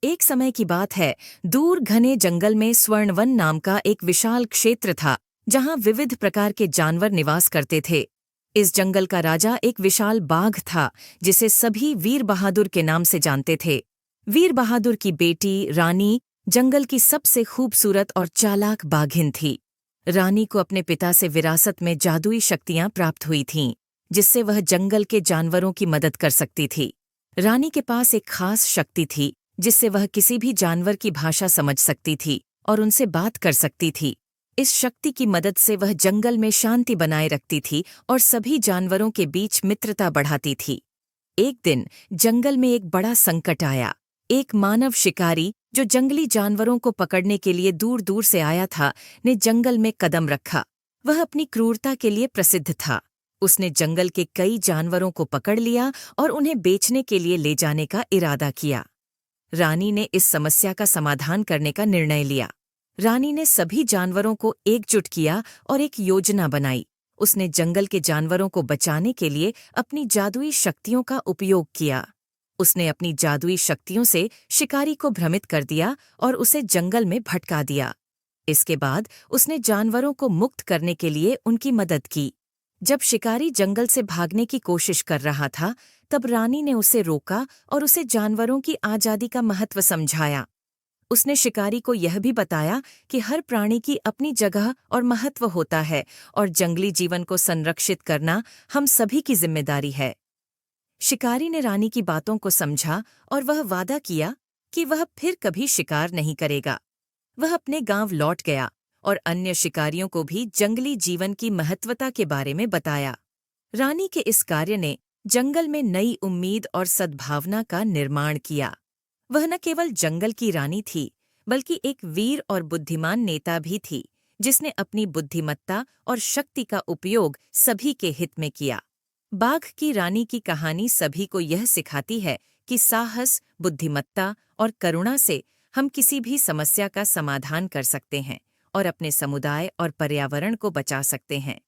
एक समय की बात है, दूर घने जंगल में स्वर्णवन नाम का एक विशाल क्षेत्र था, जहां विविध प्रकार के जानवर निवास करते थे। इस जंगल का राजा एक विशाल बाघ था, जिसे सभी वीर बहादुर के नाम से जानते थे। वीर बहादुर की बेटी रानी जंगल की सबसे खूबसूरत और चालाक बाघिन थी। रानी को अपने पिता से विरासत में जादुई शक्तियां प्राप्त हुई थीं, जिससे वह जंगल के जानवरों की मदद कर सकती थी। रानी के पास एक खास शक्ति थी, जिससे वह किसी भी जानवर की भाषा समझ सकती थी और उनसे बात कर सकती थी। इस शक्ति की मदद से वह जंगल में शांति बनाए रखती थी और सभी जानवरों के बीच मित्रता बढ़ाती थी। एक दिन जंगल में एक बड़ा संकट आया। एक मानव शिकारी, जो जंगली जानवरों को पकड़ने के लिए दूर दूर से आया था, ने जंगल में कदम रखा। वह अपनी क्रूरता के लिए प्रसिद्ध था। उसने जंगल के कई जानवरों को पकड़ लिया और उन्हें बेचने के लिए ले जाने का इरादा किया। रानी ने इस समस्या का समाधान करने का निर्णय लिया। रानी ने सभी जानवरों को एकजुट किया और एक योजना बनाई। उसने जंगल के जानवरों को बचाने के लिए अपनी जादुई शक्तियों का उपयोग किया। उसने अपनी जादुई शक्तियों से शिकारी को भ्रमित कर दिया और उसे जंगल में भटका दिया। इसके बाद उसने जानवरों को मुक्त करने के लिए उनकी मदद की। जब शिकारी जंगल से भागने की कोशिश कर रहा था, तब रानी ने उसे रोका और उसे जानवरों की आजादी का महत्व समझाया। उसने शिकारी को यह भी बताया कि हर प्राणी की अपनी जगह और महत्व होता है और जंगली जीवन को संरक्षित करना हम सभी की जिम्मेदारी है। शिकारी ने रानी की बातों को समझा और वह वादा किया कि वह फिर कभी शिकार नहीं करेगा। वह अपने गांव लौट गया और अन्य शिकारियों को भी जंगली जीवन की महत्वता के बारे में बताया। रानी के इस कार्य ने जंगल में नई उम्मीद और सद्भावना का निर्माण किया। वह न केवल जंगल की रानी थी, बल्कि एक वीर और बुद्धिमान नेता भी थी, जिसने अपनी बुद्धिमत्ता और शक्ति का उपयोग सभी के हित में किया। बाघ की रानी की कहानी सभी को यह सिखाती है कि साहस, बुद्धिमत्ता और करुणा से हम किसी भी समस्या का समाधान कर सकते हैं और अपने समुदाय और पर्यावरण को बचा सकते हैं।